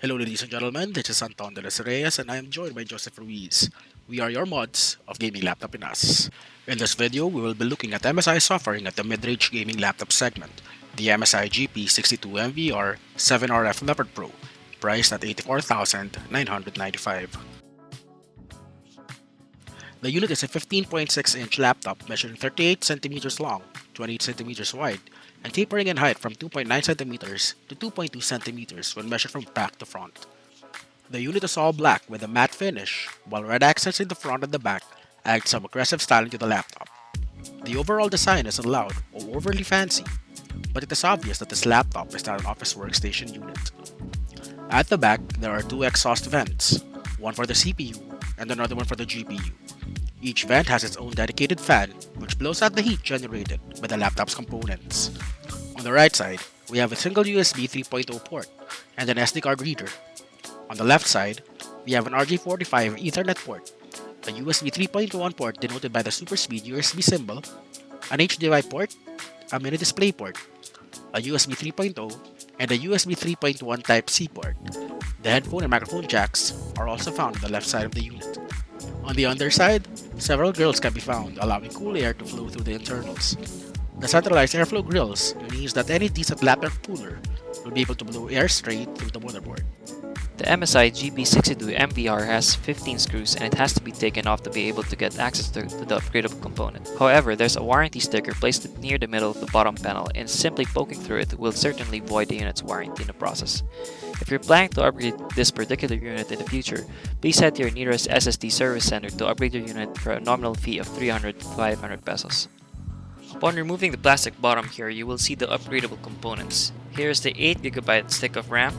Hello ladies and gentlemen, this is Anton de los Reyes and I am joined by Joseph Ruiz. We are your mods of Gaming Laptop Pinas. In this video, we will be looking at MSI's offering at the mid-range gaming laptop segment, the Msi Gp62Mvr-7Rf Leopard Pro, priced at $84,995. The unit is a 15.6-inch laptop measuring 38 cm long, 28 cm wide, and tapering in height from 2.9 cm to 2.2 cm when measured from back to front. The unit is all black with a matte finish, while red accents in the front and the back add some aggressive styling to the laptop. The overall design isn't loud or overly fancy, but it is obvious that this laptop is not an office workstation unit. At the back, there are two exhaust vents, one for the CPU and another one for the GPU. Each vent has its own dedicated fan, which blows out the heat generated by the laptop's components. On the right side, we have a single USB 3.0 port and an SD card reader. On the left side, we have an RJ45 Ethernet port, a USB 3.1 port denoted by the super speed USB symbol, an HDMI port, a mini display port, a USB 3.0, and a USB 3.1 Type-C port. The headphone and microphone jacks are also found on the left side of the unit. On the underside, several grills can be found, allowing cool air to flow through the internals. The centralized airflow grills means that any decent laptop cooler will be able to blow air straight through the motherboard. The MSI Gp62Mvr has 15 screws and it has to be taken off to be able to get access to the upgradable component. However, there's a warranty sticker placed near the middle of the bottom panel and simply poking through it will certainly void the unit's warranty in the process. If you're planning to upgrade this particular unit in the future, please head to your nearest SSD service center to upgrade your unit for a nominal fee of 300 to 500 pesos. Upon removing the plastic bottom here, you will see the upgradable components. Here is the 8GB stick of RAM,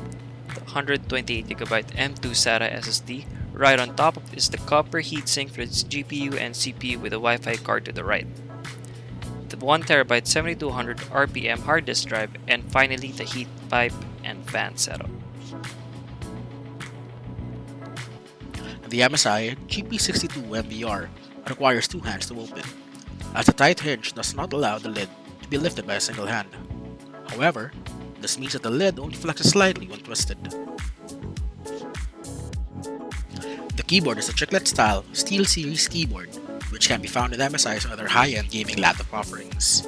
the 128GB M2 SATA SSD. Right on top is the copper heatsink for its GPU and CPU with a Wi-Fi card to the right, the 1TB 7200 RPM hard disk drive, and finally the heat pipe and fan setup. The MSI Gp62Mvr requires two hands to open, as the tight hinge does not allow the lid to be lifted by a single hand. However, this means that the lid only flexes slightly when twisted. The keyboard is a chiclet-style Steel Series keyboard, which can be found in MSI's other high-end gaming laptop offerings.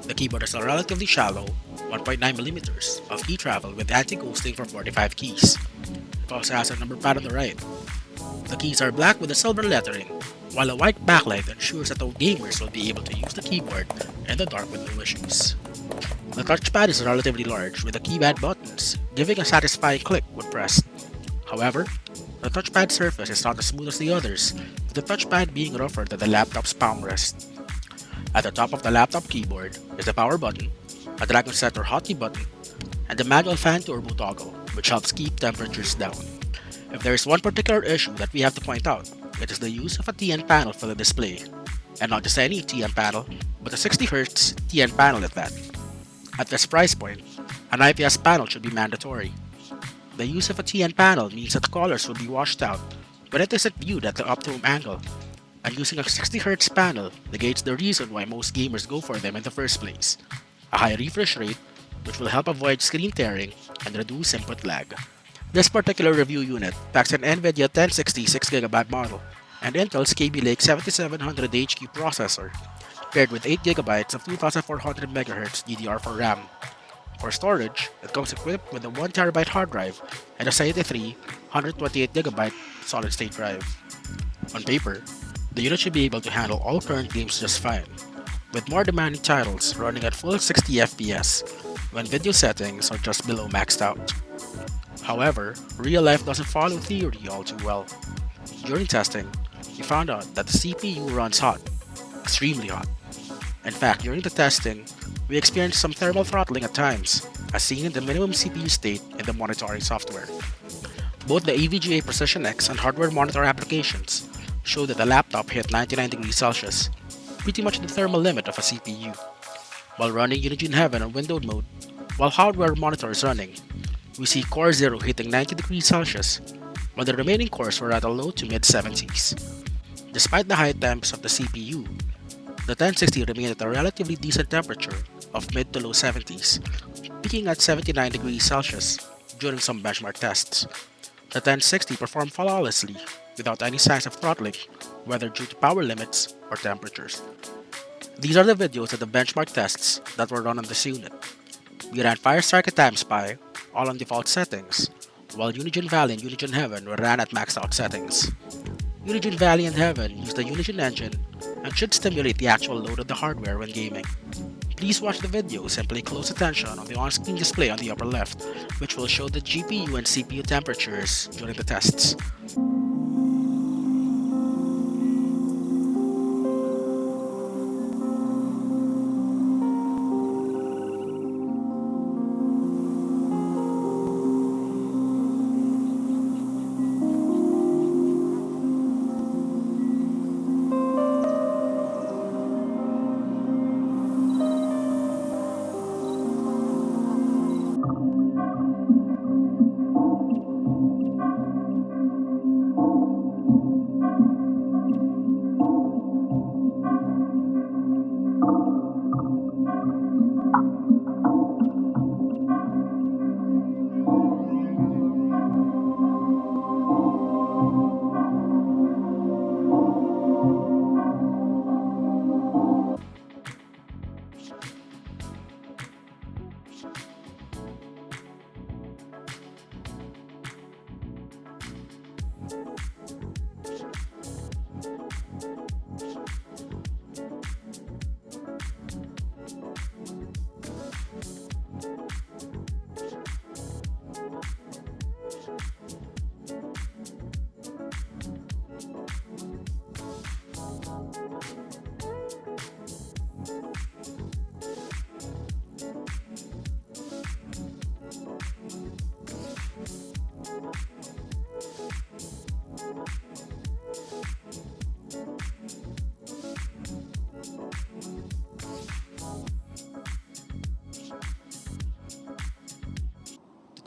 The keyboard is a relatively shallow 1.9mm of key travel with anti-ghosting for 45 keys. It also has a number pad on the right. The keys are black with a silver lettering, while a white backlight ensures that all gamers will be able to use the keyboard in the dark with no issues. The touchpad is relatively large with the keypad buttons giving a satisfying click when pressed. However, the touchpad surface is not as smooth as the others, with the touchpad being rougher than the laptop's palm rest. At the top of the laptop keyboard is the power button, a dragon set or hotkey button, and the manual fan turbo toggle, which helps keep temperatures down. If there is one particular issue that we have to point out, it is the use of a TN panel for the display, and not just any TN panel, but a 60Hz TN panel at that. At this price point, an IPS panel should be mandatory. The use of a TN panel means that colors will be washed out when it isn't viewed at the optimum angle, and using a 60Hz panel negates the reason why most gamers go for them in the first place, a high refresh rate, which will help avoid screen tearing and reduce input lag. This particular review unit packs an NVIDIA 1060 6GB model and Intel's Kaby Lake 7700HQ processor, paired with 8GB of 2400MHz DDR4 RAM. For storage, it comes equipped with a 1TB hard drive and a 73 128GB solid-state drive. On paper, the unit should be able to handle all current games just fine, with more demanding titles running at full 60 FPS when video settings are just below maxed out. However, real life doesn't follow theory all too well. During testing, we found out that the CPU runs hot, extremely hot. In fact, during the testing, we experienced some thermal throttling at times, as seen in the minimum CPU state in the monitoring software. Both the EVGA Precision X and hardware monitor applications show that the laptop hit 99 degrees Celsius, pretty much the thermal limit of a CPU. While running Unigine Heaven on windowed mode, while hardware monitor is running, we see Core 0 hitting 90 degrees Celsius, while the remaining cores were at a low to mid-70s. Despite the high temps of the CPU, the 1060 remained at a relatively decent temperature of mid to low 70s, peaking at 79 degrees Celsius during some benchmark tests. The 1060 performed flawlessly, without any signs of throttling, whether due to power limits or temperatures. These are the videos of the benchmark tests that were run on this unit. We ran Firestrike and TimeSpy, all on default settings, while Unigine Valley and Unigine Heaven were ran at maxed out settings. Unigine Valley and Heaven use the Unigine engine and should stimulate the actual load of the hardware when gaming. Please watch the videos and pay close attention on the on-screen display on the upper left, which will show the GPU and CPU temperatures during the tests.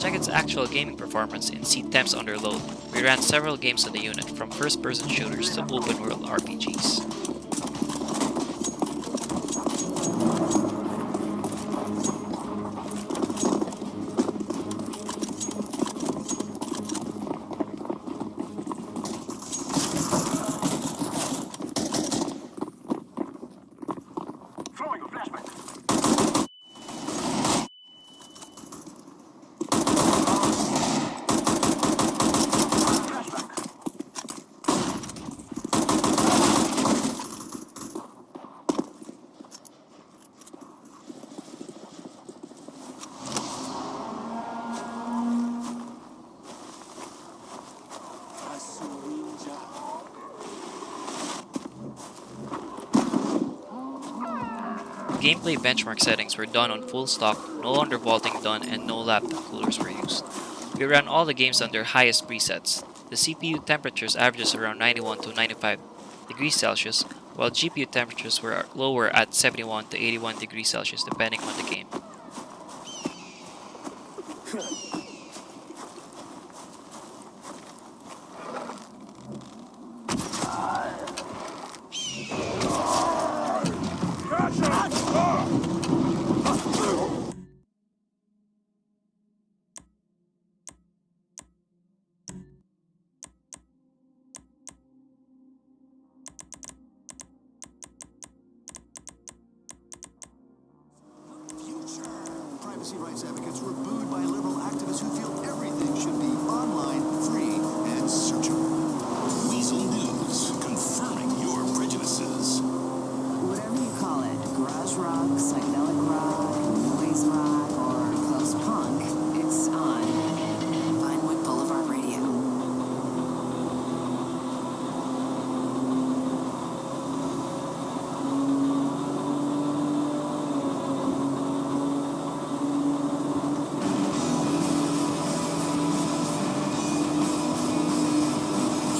To check its actual gaming performance in seat temps under load, we ran several games on the unit, from first-person shooters to open-world RPGs. Gameplay benchmark settings were done on full stock, no undervolting done, and no laptop coolers were used. We ran all the games under highest presets. The CPU temperatures averages around 91 to 95 degrees Celsius, while GPU temperatures were lower at 71 to 81 degrees Celsius depending on the game. Privacy rights advocates were booed by liberal activists who feel everything should be online, free, and searchable. Weasel News, confirming your prejudices. Whatever you call it, garage rock, psychedelic rock, noise rock, or post-punk, it's on Vinewood Boulevard Radio.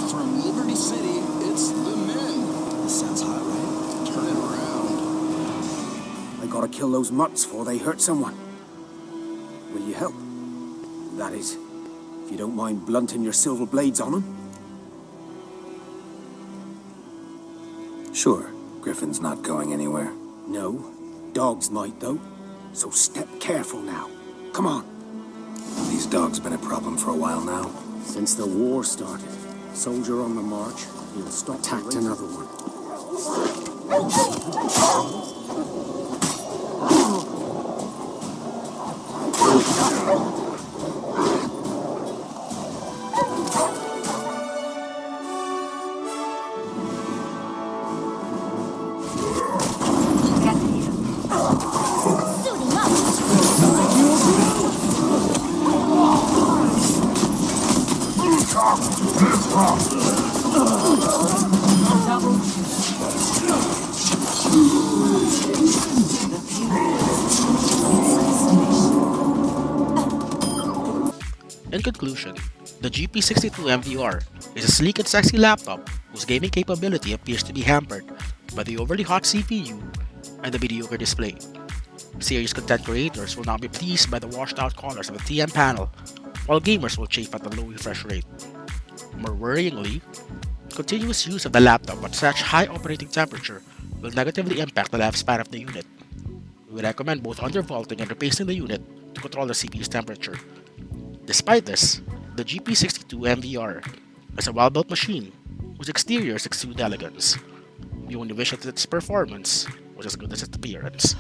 From Liberty City, it's the men. This sounds hot, right? Turn it around. I gotta kill those mutts before they hurt someone. Will you help? That is, if you don't mind blunting your silver blades on them. Sure, Griffin's not going anywhere. No, dogs might though. So step careful now. Come on. These These dogs been a problem for a while now. Since the war started. Soldier on the march, he'll stop. Attacked another one. In conclusion, the GP62Mvr is a sleek and sexy laptop whose gaming capability appears to be hampered by the overly hot CPU and the mediocre display. Series content creators will not be pleased by the washed out colors of the TN panel, while gamers will chafe at the low refresh rate. More worryingly, continuous use of the laptop at such high operating temperature will negatively impact the lifespan of the unit. We recommend both undervolting and replacing the unit to control the CPU's temperature. Despite this, the GP62Mvr is a well-built machine whose exterior exudes elegance. You only wish that its performance was as good as its appearance.